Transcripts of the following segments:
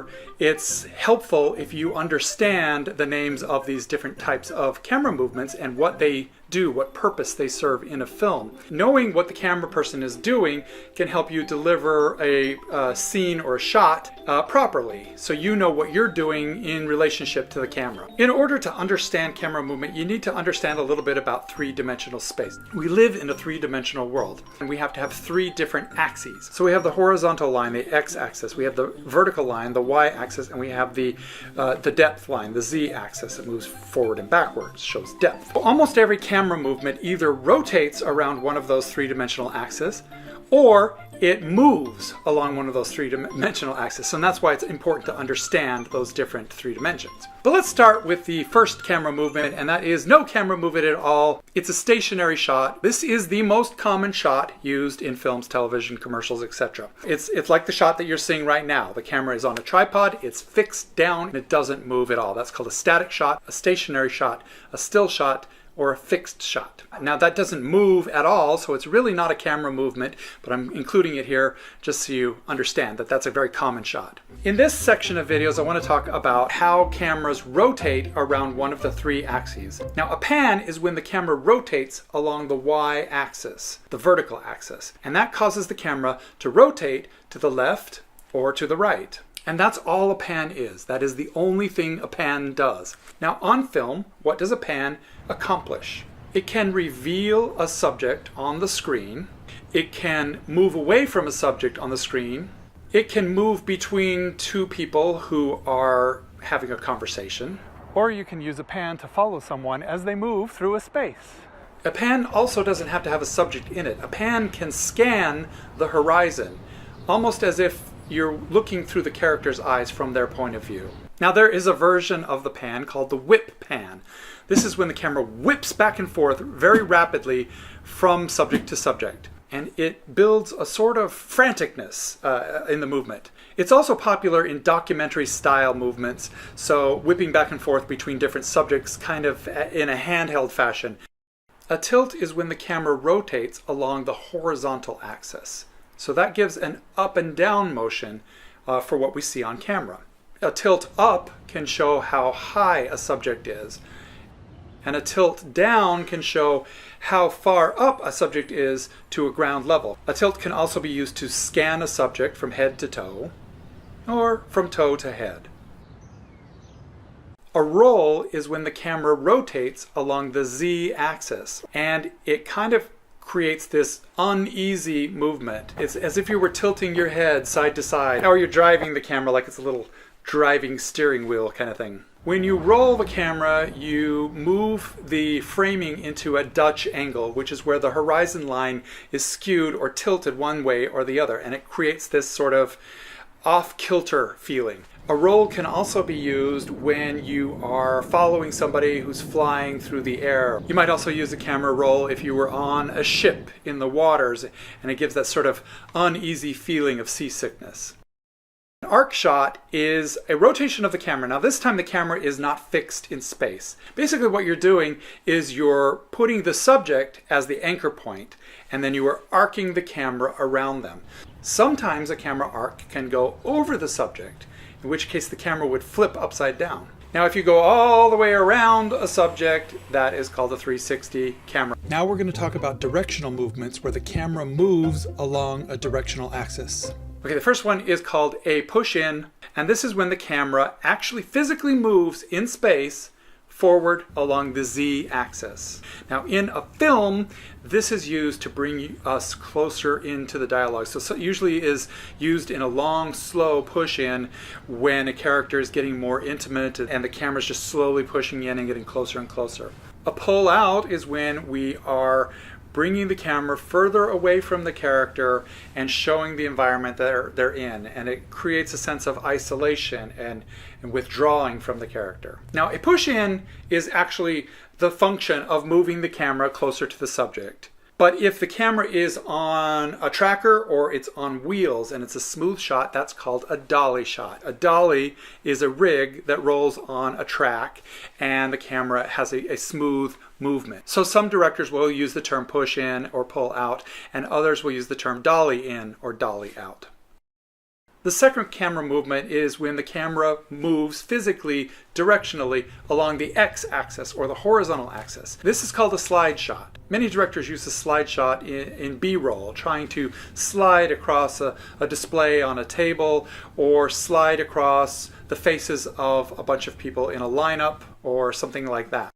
viewer, it's helpful if you understand the names of these different types of camera movements and what they do, what purpose they serve in a film. Knowing what the camera person is doing can help you deliver a scene or a shot properly, so you know what you're doing in relationship to the camera. In order to understand camera movement, you need to understand a little bit about three-dimensional space. We live in a three-dimensional world, and we have to have three different axes. So we have the horizontal line, the x-axis, we have the vertical line, the y-axis, and we have the depth line, the z-axis. It moves forward and backwards, shows depth. Almost every camera movement either rotates around one of those three-dimensional axes, or it moves along one of those three-dimensional axes. And that's why it's important to understand those different three dimensions. But let's start with the first camera movement, and that is no camera movement at all. It's a stationary shot. This is the most common shot used in films, television, commercials, etc. It's like the shot that you're seeing right now. The camera is on a tripod, it's fixed down, and it doesn't move at all. That's called a static shot, a stationary shot, a still shot, or a fixed shot. Now that doesn't move at all, so it's really not a camera movement, but I'm including it here just so you understand that that's a very common shot. In this section of videos, I want to talk about how cameras rotate around one of the three axes. Now a pan is when the camera rotates along the y-axis, the vertical axis, and that causes the camera to rotate to the left or to the right. And that's all a pan is. That is the only thing a pan does. Now on film, what does a pan accomplish? It can reveal a subject on the screen. It can move away from a subject on the screen. It can move between two people who are having a conversation. Or you can use a pan to follow someone as they move through a space. A pan also doesn't have to have a subject in it. A pan can scan the horizon, almost as if you're looking through the character's eyes from their point of view. Now there is a version of the pan called the whip pan. This is when the camera whips back and forth very rapidly from subject to subject, and it builds a sort of franticness in the movement. It's also popular in documentary style movements, so whipping back and forth between different subjects kind of in a handheld fashion. A tilt is when the camera rotates along the horizontal axis. So that gives an up and down motion for what we see on camera. A tilt up can show how high a subject is, and a tilt down can show how far up a subject is to a ground level. A tilt can also be used to scan a subject from head to toe, or from toe to head. A roll is when the camera rotates along the z-axis, and it kind of creates this uneasy movement. It's as if you were tilting your head side to side, or you're driving the camera like it's a little driving steering wheel kind of thing. When you roll the camera, you move the framing into a Dutch angle, which is where the horizon line is skewed or tilted one way or the other, and it creates this sort of off-kilter feeling. A roll can also be used when you are following somebody who's flying through the air. You might also use a camera roll if you were on a ship in the waters, and it gives that sort of uneasy feeling of seasickness. An arc shot is a rotation of the camera. Now this time the camera is not fixed in space. Basically what you're doing is you're putting the subject as the anchor point, and then you are arcing the camera around them. Sometimes a camera arc can go over the subject, in which case the camera would flip upside down. Now if you go all the way around a subject, that is called a 360 camera. Now we're going to talk about directional movements where the camera moves along a directional axis. Okay, the first one is called a push-in, and this is when the camera actually physically moves in space forward along the z-axis. Now in a film, this is used to bring us closer into the dialogue. So it usually is used in a long, slow push-in when a character is getting more intimate and the camera's just slowly pushing in and getting closer and closer. A pull-out is when we are bringing the camera further away from the character and showing the environment that they're in, and it creates a sense of isolation and withdrawing from the character. Now a push-in is actually the function of moving the camera closer to the subject. But if the camera is on a tracker or it's on wheels and it's a smooth shot, that's called a dolly shot. A dolly is a rig that rolls on a track and the camera has a smooth movement. So some directors will use the term push in or pull out, and others will use the term dolly in or dolly out. The second camera movement is when the camera moves physically, directionally, along the x-axis or the horizontal axis. This is called a slide shot. Many directors use a slide shot in B-roll, trying to slide across a display on a table or slide across the faces of a bunch of people in a lineup or something like that.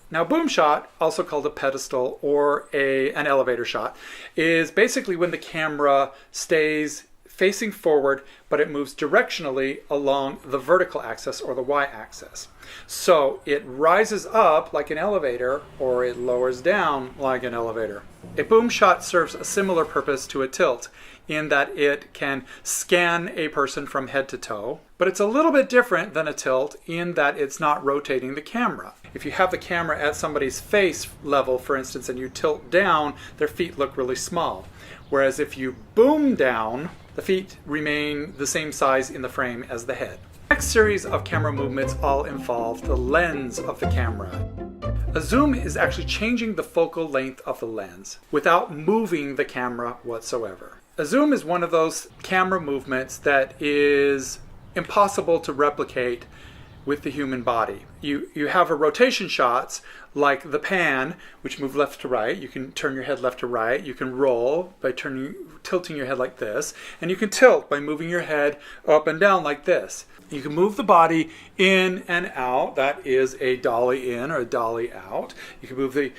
Now, boom shot, also called a pedestal or an elevator shot, is basically when the camera stays facing forward, but it moves directionally along the vertical axis or the y-axis. So it rises up like an elevator or it lowers down like an elevator. A boom shot serves a similar purpose to a tilt in that it can scan a person from head to toe, but it's a little bit different than a tilt in that it's not rotating the camera. If you have the camera at somebody's face level, for instance, and you tilt down, their feet look really small. Whereas if you boom down, the feet remain the same size in the frame as the head. The next series of camera movements all involve the lens of the camera. A zoom is actually changing the focal length of the lens without moving the camera whatsoever. A zoom is one of those camera movements that is impossible to replicate with the human body. You have a rotation shots like the pan, which move left to right. You can turn your head left to right. You can roll by tilting your head like this. And you can tilt by moving your head up and down like this. You can move the body in and out. That is a dolly in or a dolly out. You can move the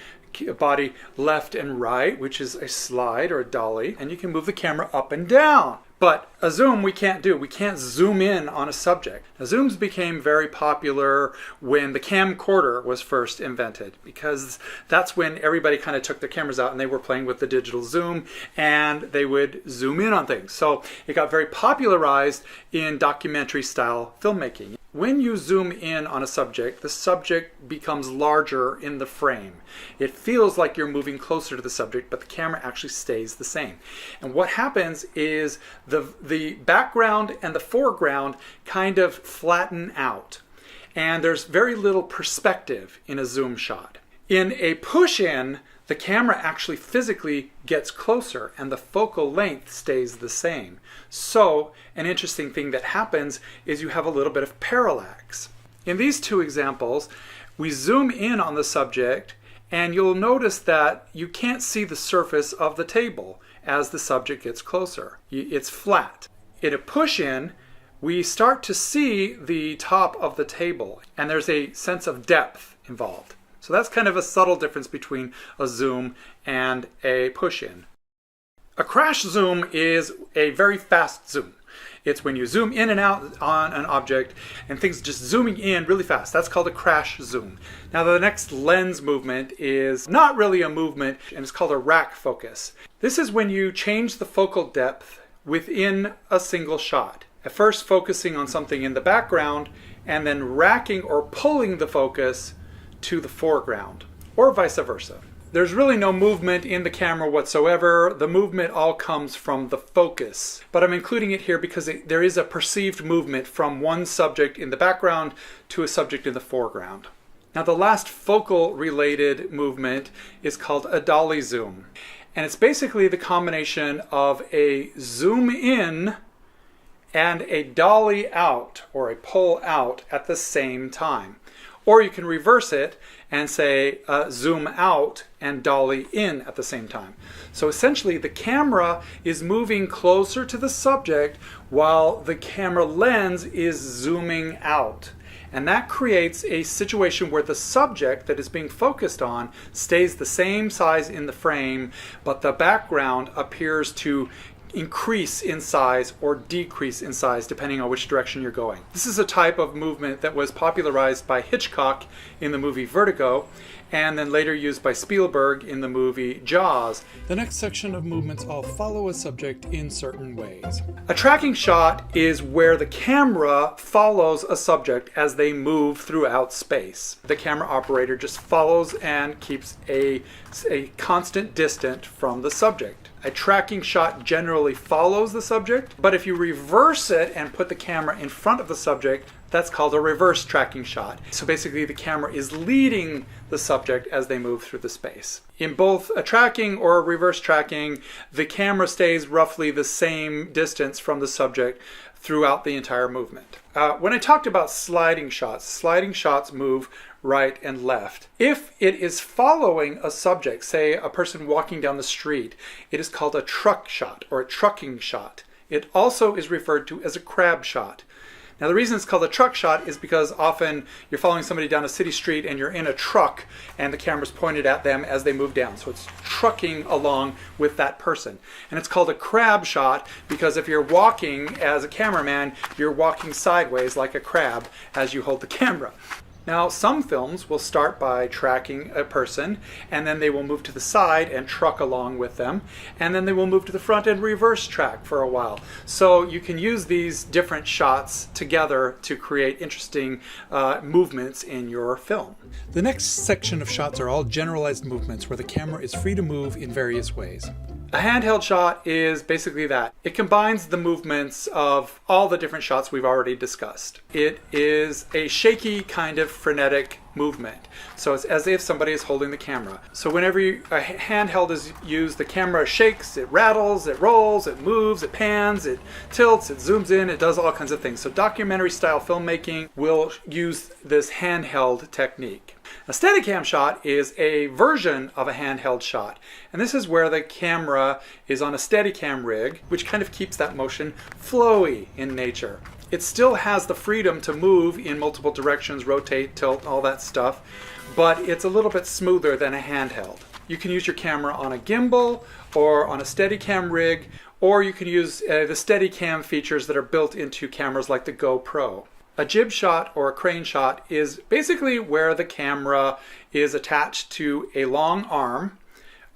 body left and right, which is a slide or a dolly. And you can move the camera up and down. But a zoom we can't do. We can't zoom in on a subject. Now, zooms became very popular when the camcorder was first invented, because that's when everybody kind of took their cameras out and they were playing with the digital zoom and they would zoom in on things. So it got very popularized in documentary style filmmaking. When you zoom in on a subject, the subject becomes larger in the frame. It feels like you're moving closer to the subject, but the camera actually stays the same. And what happens is the background and the foreground kind of flatten out. And there's very little perspective in a zoom shot. In a push-in, the camera actually physically gets closer and the focal length stays the same. So an interesting thing that happens is you have a little bit of parallax. In these two examples, we zoom in on the subject and you'll notice that you can't see the surface of the table as the subject gets closer. It's flat. In a push-in, we start to see the top of the table and there's a sense of depth involved. So that's kind of a subtle difference between a zoom and a push-in. A crash zoom is a very fast zoom. It's when you zoom in and out on an object and things just zooming in really fast. That's called a crash zoom. Now the next lens movement is not really a movement, and it's called a rack focus. This is when you change the focal depth within a single shot. At first focusing on something in the background and then racking or pulling the focus to the foreground, or vice versa. There's really no movement in the camera whatsoever. The movement all comes from the focus. But I'm including it here because there is a perceived movement from one subject in the background to a subject in the foreground. Now the last focal related movement is called a dolly zoom. And it's basically the combination of a zoom in and a dolly out or a pull out at the same time. Or you can reverse it and say zoom out and dolly in at the same time. So essentially the camera is moving closer to the subject while the camera lens is zooming out. And that creates a situation where the subject that is being focused on stays the same size in the frame, but the background appears to increase in size or decrease in size depending on which direction you're going. This is a type of movement that was popularized by Hitchcock in the movie Vertigo and then later used by Spielberg in the movie Jaws. The next section of movements all follow a subject in certain ways. A tracking shot is where the camera follows a subject as they move throughout space. The camera operator just follows and keeps a constant distance from the subject. A tracking shot generally follows the subject, but if you reverse it and put the camera in front of the subject, that's called a reverse tracking shot. So basically the camera is leading the subject as they move through the space. In both a tracking or a reverse tracking, the camera stays roughly the same distance from the subject throughout the entire movement. When I talked about sliding shots move right and left. If it is following a subject, say a person walking down the street, it is called a truck shot or a trucking shot. It also is referred to as a crab shot. Now the reason it's called a truck shot is because often you're following somebody down a city street and you're in a truck and the camera's pointed at them as they move down. So it's trucking along with that person. And it's called a crab shot because if you're walking as a cameraman, you're walking sideways like a crab as you hold the camera. Now, some films will start by tracking a person, and then they will move to the side and truck along with them, and then they will move to the front and reverse track for a while. So you can use these different shots together to create interesting movements in your film. The next section of shots are all generalized movements where the camera is free to move in various ways. A handheld shot is basically that. It combines the movements of all the different shots we've already discussed. It is a shaky kind of frenetic movement. So it's as if somebody is holding the camera. So whenever a handheld is used, the camera shakes, it rattles, it rolls, it moves, it pans, it tilts, it zooms in, it does all kinds of things. So documentary style filmmaking will use this handheld technique. A Steadicam shot is a version of a handheld shot, and this is where the camera is on a Steadicam rig, which kind of keeps that motion flowy in nature. It still has the freedom to move in multiple directions, rotate, tilt, all that stuff, but it's a little bit smoother than a handheld. You can use your camera on a gimbal or on a Steadicam rig, or you can use the Steadicam features that are built into cameras like the GoPro. A jib shot or a crane shot is basically where the camera is attached to a long arm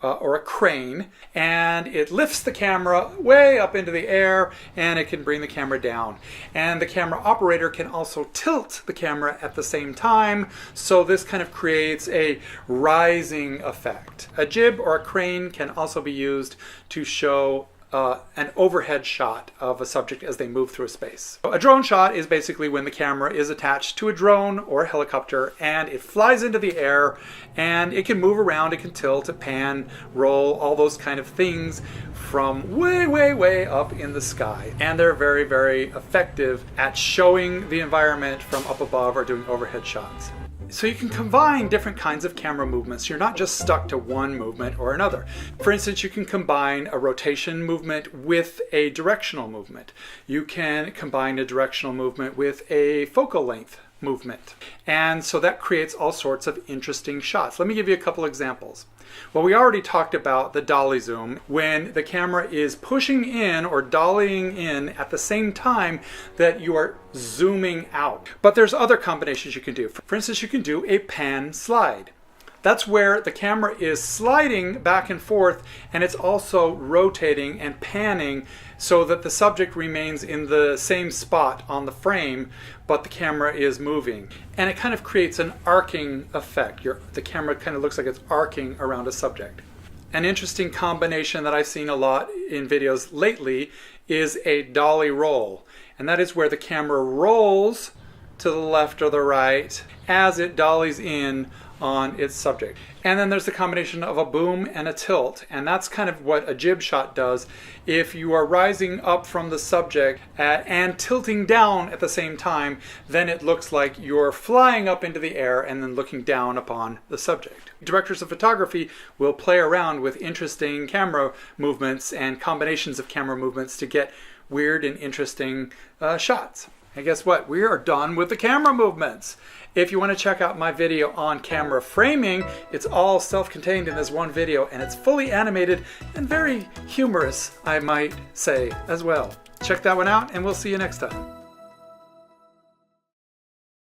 or a crane, and it lifts the camera way up into the air and it can bring the camera down. And the camera operator can also tilt the camera at the same time, so this kind of creates a rising effect. A jib or a crane can also be used to show an overhead shot of a subject as they move through a space. A drone shot is basically when the camera is attached to a drone or a helicopter and it flies into the air and it can move around, it can tilt, it pan, roll, all those kind of things from way, way, way up in the sky. And they're very, very effective at showing the environment from up above or doing overhead shots. So you can combine different kinds of camera movements. You're not just stuck to one movement or another. For instance, you can combine a rotation movement with a directional movement. You can combine a directional movement with a focal length movement. And so that creates all sorts of interesting shots. Let me give you a couple examples. Well, we already talked about the dolly zoom, when the camera is pushing in or dollying in at the same time that you are zooming out. But there's other combinations you can do. For instance, you can do a pan slide. That's where the camera is sliding back and forth and it's also rotating and panning so that the subject remains in the same spot on the frame, but the camera is moving. And it kind of creates an arcing effect. The camera kind of looks like it's arcing around a subject. An interesting combination that I've seen a lot in videos lately is a dolly roll. And that is where the camera rolls to the left or the right as it dollies in on its subject. And then there's the combination of a boom and a tilt, and that's kind of what a jib shot does. If you are rising up from the subject and tilting down at the same time, then it looks like you're flying up into the air and then looking down upon the subject. Directors of photography will play around with interesting camera movements and combinations of camera movements to get weird and interesting shots. And guess what? We are done with the camera movements. If you want to check out my video on camera framing, it's all self-contained in this one video, and it's fully animated and very humorous, I might say, as well. Check that one out, and we'll see you next time.